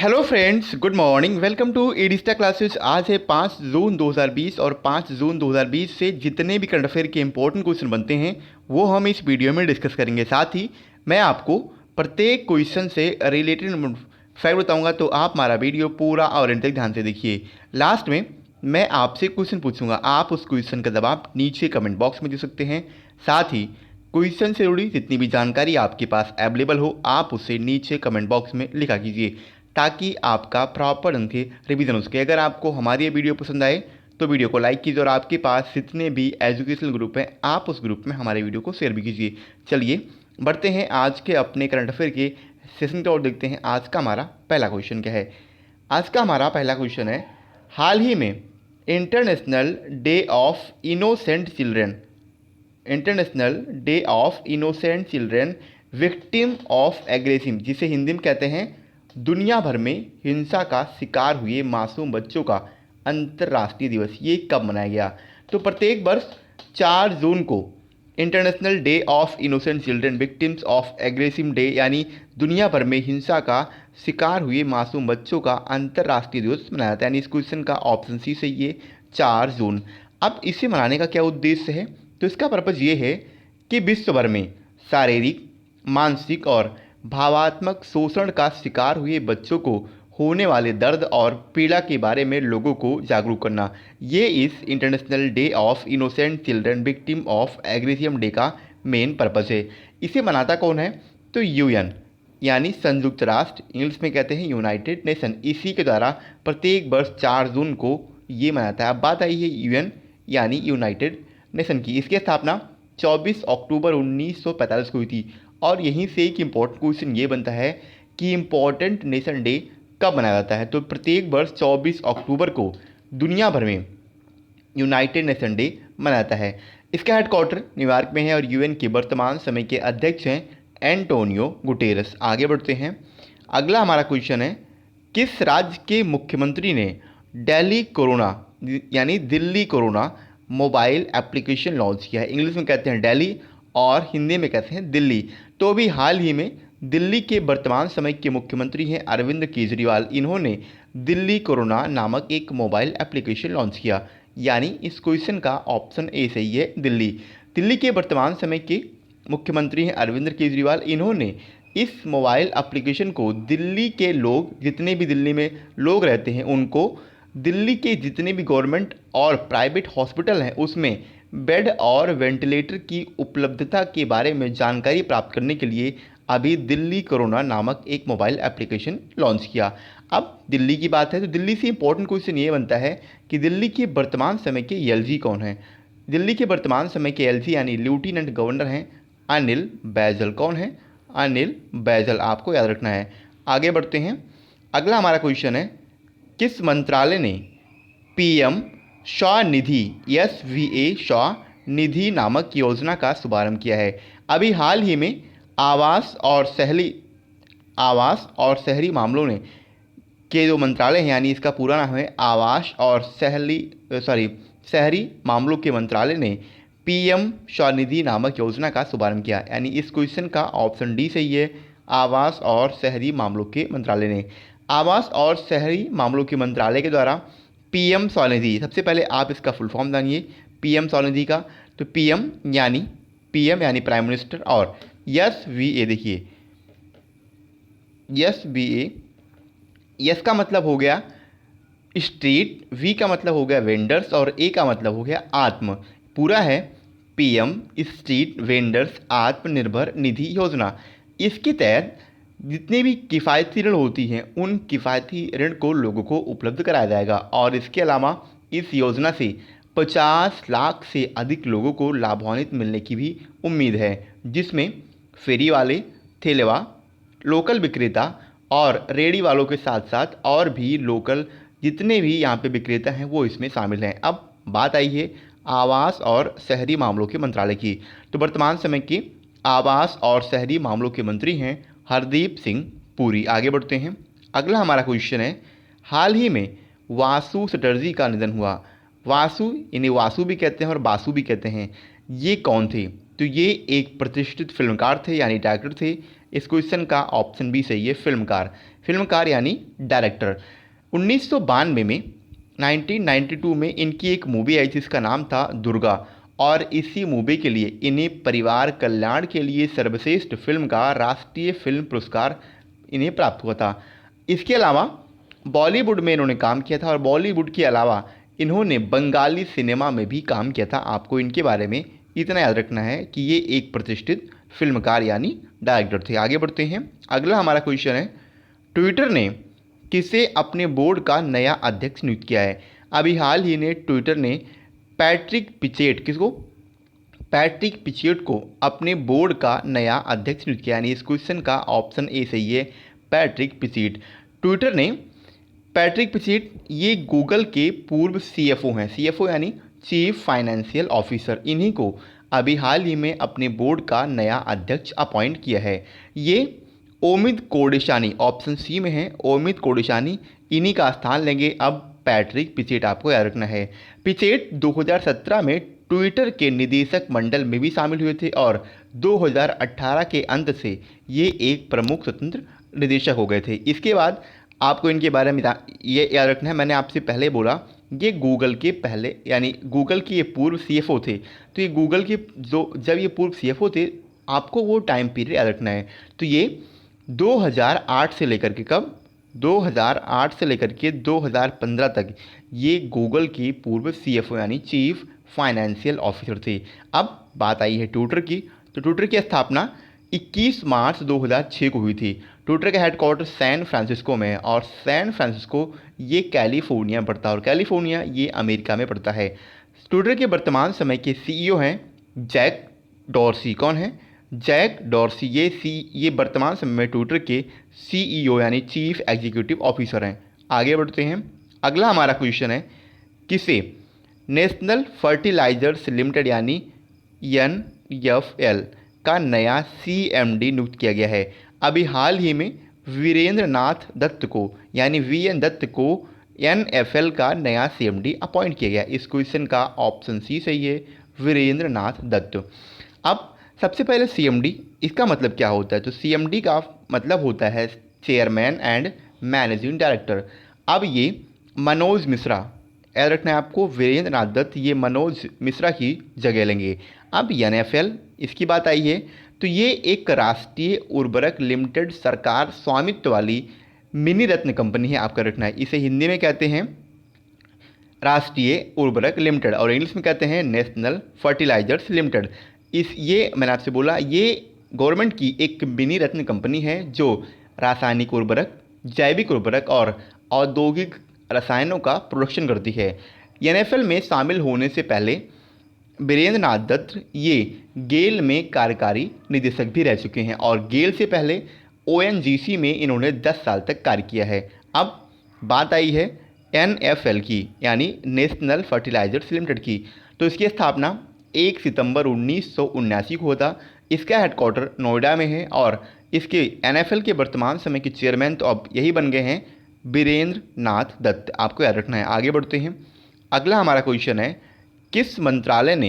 Hello friends, good morning. Welcome to Edista classes. आज है 5 जून 2020 और 5 जून 2020 से जितने भी करंट अफेयर के इंपॉर्टेंट क्वेश्चन बनते हैं वो हम इस वीडियो में डिस्कस करेंगे। साथ ही मैं आपको प्रत्येक क्वेश्चन से रिलेटेड फैक्ट बताऊंगा, तो आप हमारा वीडियो पूरा और एंड तक ध्यान से देखिए। लास्ट में मैं आपसे क्वेश्चन पूछूंगा, आप उस क्वेश्चन का जवाब नीचे कमेंट बॉक्स में दे सकते हैं। साथ ही क्वेश्चन से जुड़ी जितनी भी जानकारी आपके पास अवेलेबल हो, आप उसे नीचे कमेंट बॉक्स में लिखा कीजिए, ताकि आपका प्रॉपर ढंग से रिवीजन हो सके। अगर आपको हमारी ये वीडियो पसंद आए तो वीडियो को लाइक कीजिए और आपके पास जितने भी एजुकेशनल ग्रुप हैं आप उस ग्रुप में हमारे वीडियो को शेयर भी कीजिए। चलिए बढ़ते हैं आज के अपने करंट अफेयर के सेशन की ओर। देखते हैं आज का हमारा पहला क्वेश्चन क्या है। आज का हमारा पहला क्वेश्चन है, हाल ही में international day of innocent children, international day of innocent children victim of aggressive, जिसे हिंदी में कहते हैं दुनिया भर में हिंसा का शिकार हुए मासूम बच्चों का अंतर्राष्ट्रीय दिवस, ये कब मनाया गया? तो प्रत्येक वर्ष 4 जून को international day of innocent children victims of aggressive day, यानी दुनिया भर में हिंसा का शिकार हुए मासूम बच्चों का अंतर्राष्ट्रीय दिवस मनाया जाता है। यानी इस क्वेश्चन का ऑप्शन सी सही है, 4 जून। अब इसे मनाने का क्या उद्देश्य है? तो इसका पर्पज़ ये है कि विश्व भर में शारीरिक, मानसिक और भावात्मक शोषण का शिकार हुए बच्चों को होने वाले दर्द और पीड़ा के बारे में लोगों को जागरूक करना, ये इस international day of innocent children victim of aggressive day का मेन पर्पज़ है। इसे मनाता कौन है? तो यूएन, यानी संयुक्त राष्ट्र, इंग्लिश में कहते हैं यूनाइटेड नेशन। इसी के द्वारा प्रत्येक वर्ष 4 जून को ये मनाता है। अब बात आई है यूएन यानी यूनाइटेड नेशन की। इसकी स्थापना 24 अक्टूबर 1945 को हुई थी। और यहीं से एक इम्पॉर्टेंट क्वेश्चन ये बनता है कि इम्पॉर्टेंट नेशन डे कब मनाया जाता है? तो प्रत्येक वर्ष 24 अक्टूबर को दुनिया भर में यूनाइटेड नेशन डे मनाया जाता है। इसका हेडक्वार्टर न्यूयॉर्क में है और यूएन के वर्तमान समय के अध्यक्ष हैं एंटोनियो गुटेरस। आगे बढ़ते हैं। अगला हमारा क्वेश्चन है, किस राज्य के मुख्यमंत्री ने दिल्ली कोरोना यानी Delhi corona mobile application launch किया है? इंग्लिश में कहते हैं दिल्ली और हिंदी में कहते हैं दिल्ली। तो अभी हाल ही में दिल्ली के वर्तमान समय के मुख्यमंत्री हैं अरविंद केजरीवाल। इन्होंने दिल्ली कोरोना नामक एक मोबाइल एप्लीकेशन लॉन्च किया। यानी इस क्वेश्चन का ऑप्शन ए सही है, दिल्ली। दिल्ली के वर्तमान समय के मुख्यमंत्री हैं अरविंद केजरीवाल। इन्होंने इस मोबाइल एप्लीकेशन को दिल्ली के लोग, जितने भी दिल्ली में लोग रहते हैं, उनको दिल्ली के जितने भी गवर्नमेंट और प्राइवेट हॉस्पिटल हैं उसमें बेड और वेंटिलेटर की उपलब्धता के बारे में जानकारी प्राप्त करने के लिए अभी दिल्ली कोरोना नामक एक मोबाइल एप्लीकेशन लॉन्च किया। अब दिल्ली की बात है तो दिल्ली से इंपॉर्टेंट क्वेश्चन ये बनता है कि दिल्ली के वर्तमान समय के एलजी कौन है? दिल्ली के वर्तमान समय के एलजी यानी लेफ्टिनेंट गवर्नर हैं अनिल बैजल। कौन है? अनिल बैजल, आपको याद रखना है। आगे बढ़ते हैं। अगला हमारा क्वेश्चन है, किस मंत्रालय ने पीएम स्वनिधि SVA स्वनिधि नामक योजना का शुभारंभ किया है? अभी हाल ही में आवास और शहरी मामलों ने के जो मंत्रालय हैं, यानी इसका पूरा नाम है आवास और शहरी मामलों के मंत्रालय ने पीएम स्वनिधि नामक योजना का शुभारंभ किया। यानी इस क्वेश्चन का ऑप्शन डी सही है, आवास और शहरी मामलों के मंत्रालय ने। आवास और शहरी मामलों के मंत्रालय के द्वारा पीएम स्वनिधि, सबसे पहले आप इसका फुल फॉर्म जानिए पीएम स्वनिधि का। तो पीएम यानी प्राइम मिनिस्टर और SVA, देखिए SVA, एस का मतलब हो गया स्ट्रीट, वी का मतलब हो गया वेंडर्स और ए का मतलब हो गया आत्म। पूरा है PM street vendors Atmanirbhar Nidhi योजना। इसके तहत जितने भी किफ़ायती ऋण होती हैं उन किफ़ायती ऋण को लोगों को उपलब्ध कराया जाएगा। और इसके अलावा इस योजना से 50 लाख से अधिक लोगों को लाभान्वित मिलने की भी उम्मीद है, जिसमें फेरी वाले, ठेलेवा, लोकल विक्रेता और रेडी वालों के साथ साथ और भी लोकल जितने भी यहाँ पे विक्रेता हैं वो इसमें शामिल हैं। अब बात आई है आवास और शहरी मामलों के मंत्रालय की। तो वर्तमान समय के आवास और शहरी मामलों के मंत्री हैं हरदीप सिंह पुरी। आगे बढ़ते हैं। अगला हमारा क्वेश्चन है, हाल ही में वासु चटर्जी का निधन हुआ। वासु, इन्हें वासु भी कहते हैं और बासु भी कहते हैं, ये कौन थे? तो ये एक प्रतिष्ठित फिल्मकार थे यानी डायरेक्टर थे। इस क्वेश्चन का ऑप्शन भी सही है, फिल्मकार। फिल्मकार यानी डायरेक्टर। 1992 में 1992 में इनकी एक मूवी आई जिसका नाम था दुर्गा, और इसी मूवी के लिए इन्हें परिवार कल्याण के लिए सर्वश्रेष्ठ फिल्म का राष्ट्रीय फिल्म पुरस्कार इन्हें प्राप्त हुआ था। इसके अलावा बॉलीवुड में इन्होंने काम किया था, और बॉलीवुड के अलावा इन्होंने बंगाली सिनेमा में भी काम किया था। आपको इनके बारे में इतना याद रखना है कि ये एक प्रतिष्ठित फिल्मकार यानी डायरेक्टर थे। आगे बढ़ते हैं, अगला हमारा क्वेश्चन है, ट्विटर ने किसे अपने बोर्ड का नया अध्यक्ष नियुक्त किया है? अभी हाल ही ने ट्विटर ने पैट्रिक पिचेट, किसको? पैट्रिक पिचेट को अपने बोर्ड का नया अध्यक्ष नियुक्त किया, यानी इस क्वेश्चन का ऑप्शन ए सही है, पैट्रिक पिचेट। ट्विटर ने पैट्रिक पिचेट ये गूगल के पूर्व सीएफओ हैं, सीएफओ यानी चीफ फाइनेंशियल ऑफिसर, इन्हीं को अभी हाल ही में अपने बोर्ड का नया अध्यक्ष अपॉइंट किया है। ये ओमिद कोडिशानी, ऑप्शन सी में है ओमिद कोडिशानी, इन्हीं का स्थान लेंगे अब पैट्रिक पिचेट, आपको याद रखना है। पिचेट 2017 में ट्विटर के निदेशक मंडल में भी शामिल हुए थे, और 2018 के अंत से ये एक प्रमुख स्वतंत्र निदेशक हो गए थे। इसके बाद आपको इनके बारे में ये याद रखना है, मैंने आपसे पहले बोला ये गूगल के पहले यानी गूगल के ये पूर्व सीएफओ थे। तो ये गूगल के जो जब ये पूर्व सीएफओ थे, आपको वो टाइम पीरियड याद रखना है। तो ये 2008 से लेकर के कब 2008 से लेकर के 2015 तक ये गूगल के पूर्व सीएफओ यानी चीफ फाइनेंशियल ऑफिसर थे। अब बात आई है ट्विटर की, तो ट्विटर की स्थापना 21 मार्च 2006 को हुई थी। ट्विटर का हेडक्वार्टर सैन फ्रांसिस्को में है, और सैन फ्रांसिस्को ये कैलिफोर्निया में पड़ता है, और कैलिफोर्निया ये अमेरिका में पड़ता है। ट्विटर के वर्तमान समय के सीईओ हैं जैक डॉर्सी। कौन है? Jack Dorsey. ये वर्तमान समय में ट्विटर के सीईओ यानी चीफ एग्जीक्यूटिव ऑफिसर हैं। आगे बढ़ते हैं, अगला हमारा क्वेश्चन है, किसे नेशनल फर्टिलाइजर्स लिमिटेड यानी NFL का नया CMD नियुक्त किया गया है? अभी हाल ही में वीरेंद्र नाथ दत्त को यानी VN दत्त को NFL का नया CMD अपॉइंट किया गया। इस क्वेश्चन का ऑप्शन सी सही है, वीरेंद्र नाथ दत्त। अब सबसे पहले CMD इसका मतलब क्या होता है? तो CMD का मतलब होता है चेयरमैन एंड मैनेजिंग डायरेक्टर। अब ये मनोज मिश्रा, याद रखना है आपको, वीरेंद्र नाथ दत्त ये मनोज मिश्रा की जगह लेंगे। अब NFL इसकी बात आई है, तो ये एक राष्ट्रीय उर्वरक लिमिटेड सरकार स्वामित्व वाली मिनी रत्न कंपनी है, आपका रखना है। इसे हिंदी में कहते हैं राष्ट्रीय उर्वरक लिमिटेड, और इंग्लिश में कहते हैं नेशनल फर्टिलाइजर्स लिमिटेड। ये मैंने आपसे बोला, ये गवर्नमेंट की एक मिनी रत्न कंपनी है जो रासायनिक उर्वरक, जैविक उर्वरक और औद्योगिक रसायनों का प्रोडक्शन करती है। NFL में शामिल होने से पहले वीरेंद्र नाथ दत्त ये गेल में कार्यकारी निदेशक भी रह चुके हैं, और गेल से पहले ONGC में इन्होंने 10 साल तक कार्य किया है। अब बात आई है NFL की यानी नेशनल फर्टिलाइजर्स लिमिटेड की, तो इसकी स्थापना 1 सितंबर 1979 को हुआ था। इसका हेडक्वार्टर नोएडा में है, और इसके NFL के वर्तमान समय के चेयरमैन तो अब यही बन गए हैं वीरेंद्र नाथ दत्त, आपको याद रखना है। आगे बढ़ते हैं, अगला हमारा क्वेश्चन है, किस मंत्रालय ने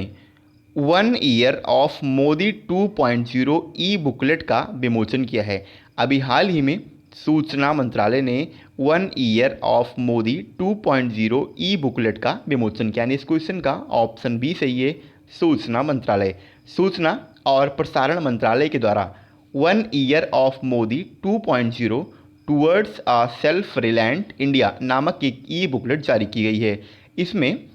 1 year of Modi 2.0 E booklet का विमोचन किया है? अभी हाल ही में सूचना मंत्रालय ने 1 year of Modi 2.0 E booklet का विमोचन किया, यानी इस क्वेश्चन का ऑप्शन बी सही है, सूचना मंत्रालय। सूचना और प्रसारण मंत्रालय के द्वारा 1 year of Modi 2.0 towards a self reliant India नामक एक ई बुकलेट जारी की गई है। इसमें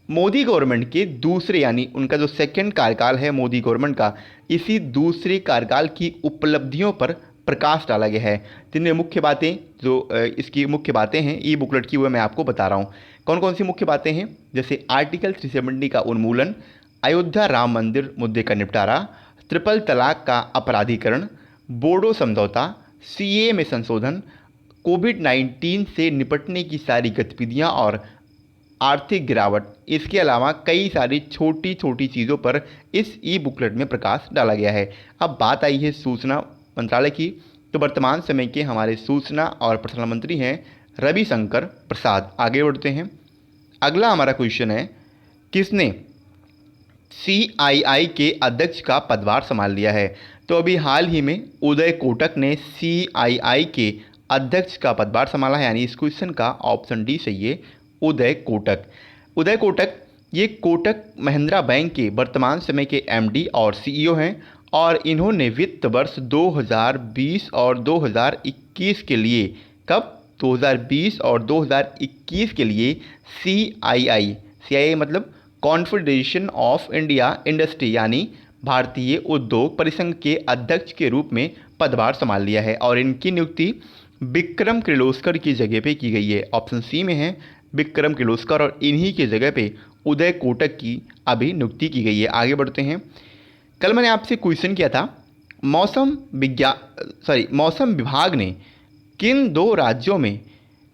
मोदी गवर्नमेंट के दूसरे यानी उनका जो सेकंड कार्यकाल है मोदी गवर्नमेंट का, इसी दूसरे कार्यकाल की उपलब्धियों पर प्रकाश डाला गया है। जिनमें मुख्य बातें जो इसकी मुख्य बातें हैं ई बुकलेट की, वह मैं आपको बता रहा हूँ। कौन कौन सी मुख्य बातें हैं? जैसे आर्टिकल 370 का उन्मूलन, अयोध्या राम मंदिर मुद्दे का निपटारा, ट्रिपल तलाक का अपराधीकरण, बोडो समझौता, CA में संशोधन, कोविड-19 से निपटने की सारी गतिविधियाँ और आर्थिक गिरावट। इसके अलावा कई सारी छोटी छोटी चीज़ों पर इस ई बुकलेट में प्रकाश डाला गया है। अब बात आई है सूचना मंत्रालय की, तो वर्तमान समय के हमारे सूचना और प्रसारण मंत्री हैं रविशंकर प्रसाद। आगे बढ़ते हैं, अगला हमारा क्वेश्चन है, किसने CII के अध्यक्ष का पदभार संभाल लिया है? तो अभी हाल ही में उदय कोटक ने CII के अध्यक्ष का पदभार संभाला है? यानी इस क्वेश्चन का ऑप्शन डी सही है, उदय कोटक। उदय कोटक ये कोटक महिंद्रा बैंक के वर्तमान समय के एमडी और सीईओ हैं और इन्होंने वित्त वर्ष 2020 और 2021 के लिए, कब? 2020 और 2021 के लिए CII मतलब कॉन्फेडरेशन ऑफ इंडिया इंडस्ट्री यानी भारतीय उद्योग परिसंघ के अध्यक्ष के रूप में पदभार संभाल लिया है और इनकी नियुक्ति विक्रम किर्लोस्कर की जगह पे की गई है। ऑप्शन सी में है विक्रम किर्लोस्कर और इन्हीं की जगह पे उदय कोटक की अभी नियुक्ति की गई है। आगे बढ़ते हैं। कल मैंने आपसे क्वेश्चन किया था मौसम विभाग ने किन 2 राज्यों में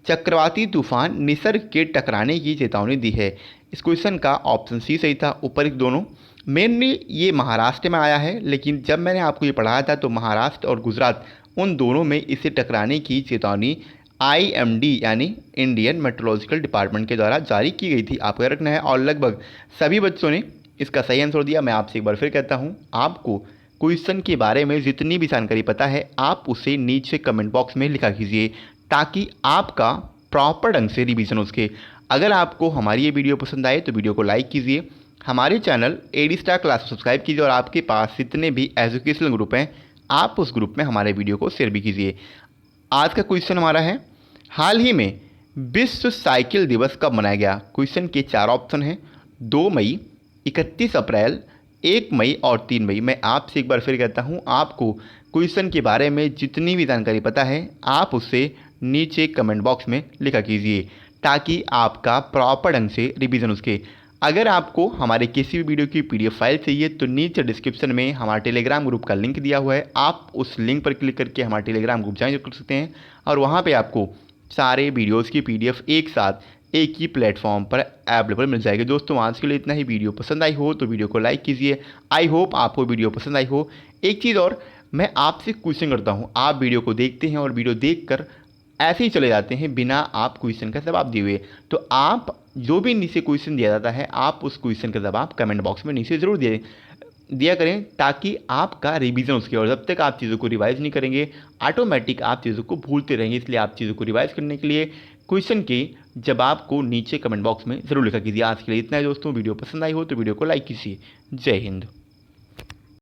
चक्रवाती तूफान निसर्ग के टकराने की चेतावनी दी है? इस क्वेश्चन का ऑप्शन सी सही था, ऊपर दोनों। मेनली ये महाराष्ट्र में आया है, लेकिन जब मैंने आपको ये पढ़ाया था तो महाराष्ट्र और गुजरात उन दोनों में इसे टकराने की चेतावनी IMD यानी इंडियन मेट्रोलॉजिकल डिपार्टमेंट के द्वारा जारी की गई थी। आपको याद रखना है और लगभग सभी बच्चों ने इसका सही आंसर दिया। मैं आपसे एक बार फिर कहता हूँ, आपको क्वेश्चन के बारे में जितनी भी जानकारी पता है आप उसे नीचे कमेंट बॉक्स में लिखा कीजिए ताकि आपका प्रॉपर ढंग से रिवीजन हो सके। अगर आपको हमारी ये वीडियो पसंद आए तो वीडियो को लाइक कीजिए, हमारे चैनल AD स्टार क्लास को सब्सक्राइब कीजिए और आपके पास जितने भी एजुकेशनल ग्रुप हैं आप उस ग्रुप में हमारे वीडियो को शेयर भी कीजिए। आज का क्वेश्चन हमारा है, हाल ही में विश्व साइकिल दिवस कब मनाया गया? क्वेश्चन के 4 ऑप्शन हैं, 2 मई, 31 अप्रैल, 1 मई और 3 मई। मैं आपसे एक बार फिर कहता हूँ, आपको क्वेश्चन के बारे में जितनी भी जानकारी पता है आप उससे नीचे कमेंट बॉक्स में लिखा कीजिए ताकि आपका प्रॉपर ढंग से रिवीजन उसके। अगर आपको हमारे किसी भी वीडियो की PDF फाइल चाहिए तो नीचे डिस्क्रिप्शन में हमारे टेलीग्राम ग्रुप का लिंक दिया हुआ है, आप उस लिंक पर क्लिक करके हमारे टेलीग्राम ग्रुप ज्वाइन कर सकते हैं और वहाँ पे आपको सारे वीडियोस की PDF एक साथ एक ही प्लेटफॉर्म पर अवेलेबल मिल जाएगी। दोस्तों आज के लिए इतना ही। वीडियो पसंद आई हो तो वीडियो को लाइक कीजिए। आई होप आपको वीडियो पसंद आई हो। एक चीज़ और, मैं आपसे क्वेश्चन करता हूँ, आप वीडियो को देखते हैं और वीडियो देखकर ऐसे ही चले जाते हैं बिना आप क्वेश्चन का जवाब दिए हुए, तो आप जो भी नीचे क्वेश्चन दिया जाता है आप उस क्वेश्चन का जवाब कमेंट बॉक्स में नीचे ज़रूर दिया करें ताकि आपका रिवीजन उसके, और जब तक आप चीज़ों को रिवाइज नहीं करेंगे ऑटोमेटिक आप चीज़ों को भूलते रहेंगे। इसलिए आप चीज़ों को रिवाइज करने के लिए क्वेश्चन के जवाब को नीचे कमेंट बॉक्स में ज़रूर लिखा कीजिए। आज के लिए इतना है दोस्तों। वीडियो पसंद आई हो तो वीडियो को लाइक कीजिए। जय हिंद।